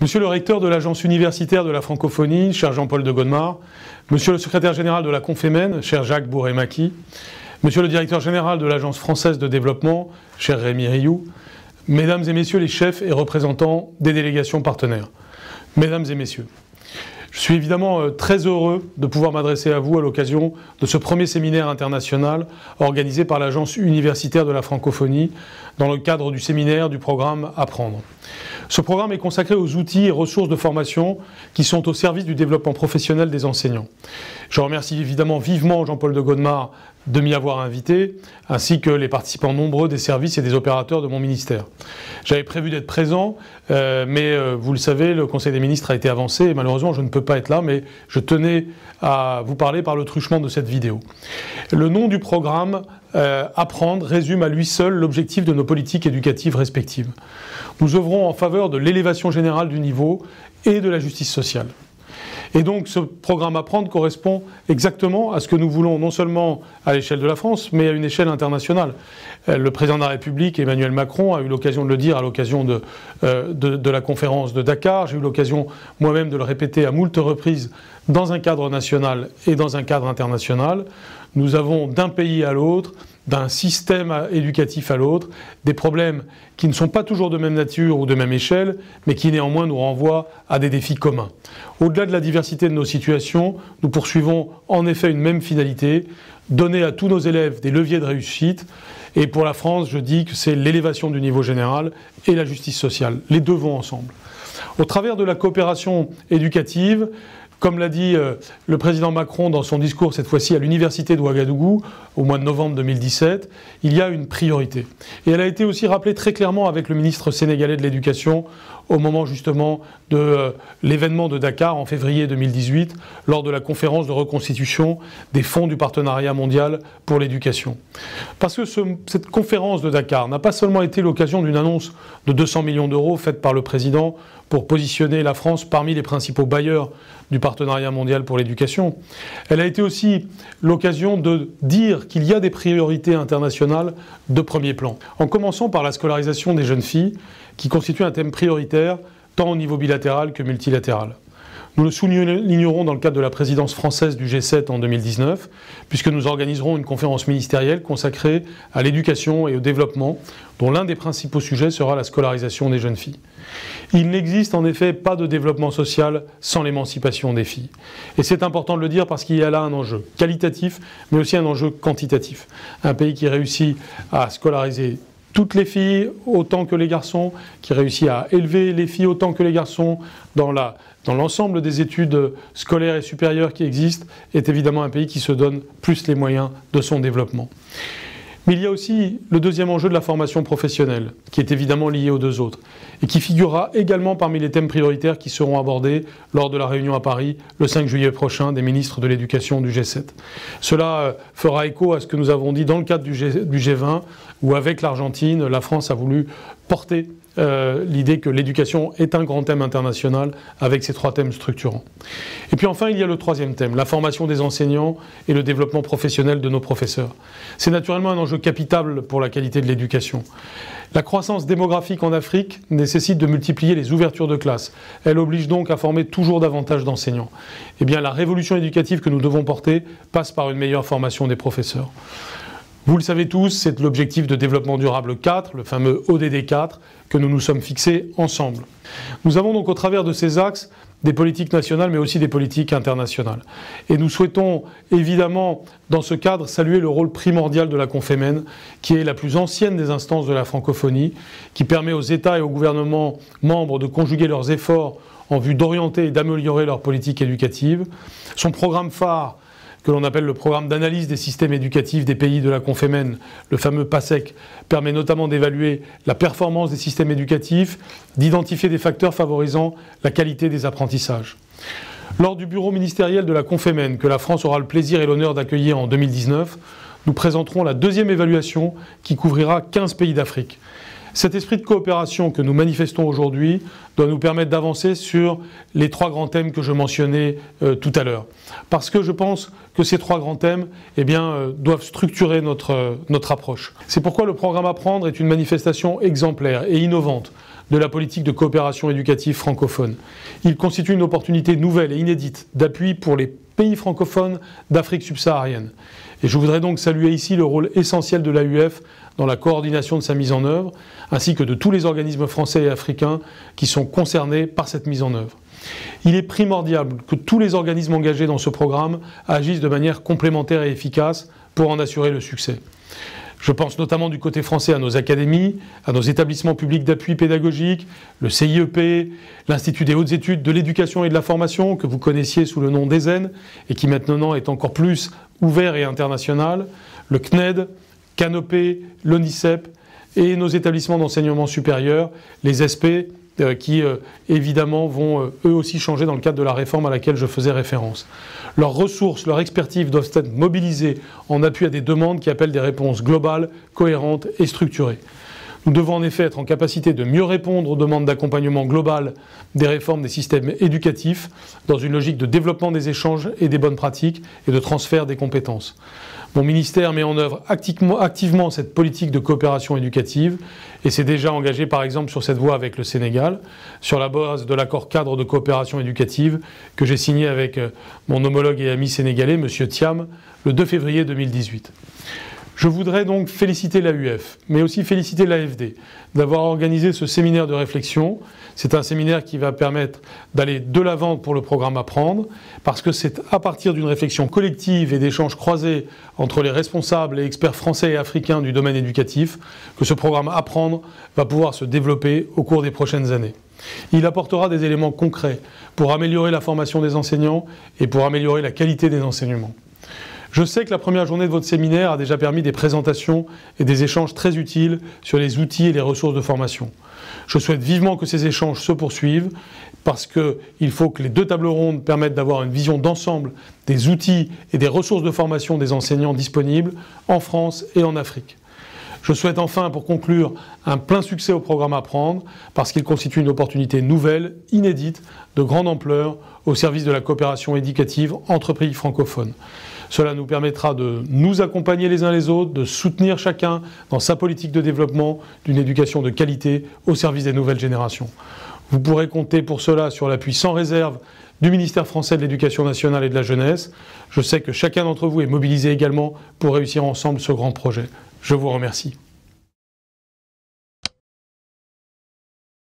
Monsieur le recteur de l'Agence universitaire de la francophonie, cher Jean-Paul de Godemar, Monsieur le secrétaire général de la Confémen, cher Jacques Bourré-Maki, Monsieur le directeur général de l'Agence française de développement, cher Rémi Rioux, Mesdames et Messieurs les chefs et représentants des délégations partenaires, Mesdames et Messieurs, je suis évidemment très heureux de pouvoir m'adresser à vous à l'occasion de ce premier séminaire international organisé par l'Agence universitaire de la francophonie dans le cadre du séminaire du programme Apprendre. Ce programme est consacré aux outils et ressources de formation qui sont au service du développement professionnel des enseignants. Je remercie évidemment vivement Jean-Paul de Godemar de m'y avoir invité, ainsi que les participants nombreux des services et des opérateurs de mon ministère. J'avais prévu d'être présent, mais vous le savez, le Conseil des ministres a été avancé et malheureusement je ne peux pas être là, mais je tenais à vous parler par le truchement de cette vidéo. Le nom du programme Apprendre résume à lui seul l'objectif de nos politiques éducatives respectives. Nous œuvrons en faveur de l'élévation générale du niveau et de la justice sociale. Et donc ce programme Apprendre correspond exactement à ce que nous voulons, non seulement à l'échelle de la France, mais à une échelle internationale. Le président de la République, Emmanuel Macron, a eu l'occasion de le dire à l'occasion de la conférence de Dakar. J'ai eu l'occasion moi-même de le répéter à moult reprises dans un cadre national et dans un cadre international. Nous avons d'un pays à l'autre, d'un système éducatif à l'autre, des problèmes qui ne sont pas toujours de même nature ou de même échelle, mais qui néanmoins nous renvoient à des défis communs. Au-delà de la diversité de nos situations, nous poursuivons en effet une même finalité, donner à tous nos élèves des leviers de réussite. Et pour la France, je dis que c'est l'élévation du niveau général et la justice sociale. Les deux vont ensemble. Au travers de la coopération éducative, comme l'a dit le président Macron dans son discours, cette fois-ci à l'université de Ouagadougou, au mois de novembre 2017, il y a une priorité. Et elle a été aussi rappelée très clairement avec le ministre sénégalais de l'Éducation au moment justement de l'événement de Dakar en février 2018, lors de la conférence de reconstitution des fonds du partenariat mondial pour l'éducation. Parce que cette conférence de Dakar n'a pas seulement été l'occasion d'une annonce de 200 millions d'euros faite par le président pour positionner la France parmi les principaux bailleurs du partenariat mondial pour l'éducation. Elle a été aussi l'occasion de dire qu'il y a des priorités internationales de premier plan. En commençant par la scolarisation des jeunes filles, qui constitue un thème prioritaire tant au niveau bilatéral que multilatéral. Nous le soulignerons dans le cadre de la présidence française du G7 en 2019, puisque nous organiserons une conférence ministérielle consacrée à l'éducation et au développement, dont l'un des principaux sujets sera la scolarisation des jeunes filles. Il n'existe en effet pas de développement social sans l'émancipation des filles. Et c'est important de le dire parce qu'il y a là un enjeu qualitatif, mais aussi un enjeu quantitatif. Un pays qui réussit à scolariser toutes les filles autant que les garçons, qui réussit à élever les filles autant que les garçons dans l'ensemble des études scolaires et supérieures qui existent, est évidemment un pays qui se donne plus les moyens de son développement. Mais il y a aussi le deuxième enjeu de la formation professionnelle, qui est évidemment lié aux deux autres, et qui figurera également parmi les thèmes prioritaires qui seront abordés lors de la réunion à Paris le 5 juillet prochain des ministres de l'Éducation du G7. Cela fera écho à ce que nous avons dit dans le cadre du G20, où avec l'Argentine, la France a voulu porter l'idée que l'éducation est un grand thème international avec ces trois thèmes structurants. Et puis enfin, il y a le troisième thème, la formation des enseignants et le développement professionnel de nos professeurs. C'est naturellement un enjeu capital pour la qualité de l'éducation. La croissance démographique en Afrique nécessite de multiplier les ouvertures de classes. Elle oblige donc à former toujours davantage d'enseignants. Eh bien, la révolution éducative que nous devons porter passe par une meilleure formation des professeurs. Vous le savez tous, c'est l'objectif de développement durable 4, le fameux ODD 4, que nous nous sommes fixés ensemble. Nous avons donc au travers de ces axes des politiques nationales mais aussi des politiques internationales. Et nous souhaitons évidemment dans ce cadre saluer le rôle primordial de la Confémen, qui est la plus ancienne des instances de la francophonie, qui permet aux États et aux gouvernements membres de conjuguer leurs efforts en vue d'orienter et d'améliorer leur politique éducative. Son programme phare, que l'on appelle le programme d'analyse des systèmes éducatifs des pays de la Confémen, le fameux PASEC, permet notamment d'évaluer la performance des systèmes éducatifs, d'identifier des facteurs favorisant la qualité des apprentissages. Lors du bureau ministériel de la Confémen, que la France aura le plaisir et l'honneur d'accueillir en 2019, nous présenterons la deuxième évaluation qui couvrira 15 pays d'Afrique. Cet esprit de coopération que nous manifestons aujourd'hui doit nous permettre d'avancer sur les trois grands thèmes que je mentionnais tout à l'heure. Parce que je pense que ces trois grands thèmes doivent structurer notre approche. C'est pourquoi le programme Apprendre est une manifestation exemplaire et innovante de la politique de coopération éducative francophone. Il constitue une opportunité nouvelle et inédite d'appui pour les pays francophones d'Afrique subsaharienne. Et je voudrais donc saluer ici le rôle essentiel de l'AUF dans la coordination de sa mise en œuvre, ainsi que de tous les organismes français et africains qui sont concernés par cette mise en œuvre. Il est primordial que tous les organismes engagés dans ce programme agissent de manière complémentaire et efficace pour en assurer le succès. Je pense notamment du côté français à nos académies, à nos établissements publics d'appui pédagogique, le CIEP, l'Institut des hautes études de l'éducation et de la formation, que vous connaissiez sous le nom d'ESEN, et qui maintenant est encore plus ouvert et international, le CNED, Canopé, l'ONICEP, et nos établissements d'enseignement supérieur, les SP, qui évidemment vont eux aussi changer dans le cadre de la réforme à laquelle je faisais référence. Leurs ressources, leur expertise doivent être mobilisées en appui à des demandes qui appellent des réponses globales, cohérentes et structurées. Nous devons en effet être en capacité de mieux répondre aux demandes d'accompagnement global des réformes des systèmes éducatifs dans une logique de développement des échanges et des bonnes pratiques et de transfert des compétences. Mon ministère met en œuvre activement cette politique de coopération éducative et s'est déjà engagé par exemple sur cette voie avec le Sénégal, sur la base de l'accord cadre de coopération éducative que j'ai signé avec mon homologue et ami sénégalais, M. Thiam, le 2 février 2018. Je voudrais donc féliciter l'AUF, mais aussi féliciter l'AFD d'avoir organisé ce séminaire de réflexion. C'est un séminaire qui va permettre d'aller de l'avant pour le programme Apprendre, parce que c'est à partir d'une réflexion collective et d'échanges croisés entre les responsables et experts français et africains du domaine éducatif que ce programme Apprendre va pouvoir se développer au cours des prochaines années. Il apportera des éléments concrets pour améliorer la formation des enseignants et pour améliorer la qualité des enseignements. Je sais que la première journée de votre séminaire a déjà permis des présentations et des échanges très utiles sur les outils et les ressources de formation. Je souhaite vivement que ces échanges se poursuivent parce qu'il faut que les deux tables rondes permettent d'avoir une vision d'ensemble des outils et des ressources de formation des enseignants disponibles en France et en Afrique. Je souhaite enfin, pour conclure, un plein succès au programme Apprendre parce qu'il constitue une opportunité nouvelle, inédite, de grande ampleur au service de la coopération éducative entre pays francophones. Cela nous permettra de nous accompagner les uns les autres, de soutenir chacun dans sa politique de développement d'une éducation de qualité au service des nouvelles générations. Vous pourrez compter pour cela sur l'appui sans réserve du ministère français de l'Éducation nationale et de la jeunesse. Je sais que chacun d'entre vous est mobilisé également pour réussir ensemble ce grand projet. Je vous remercie.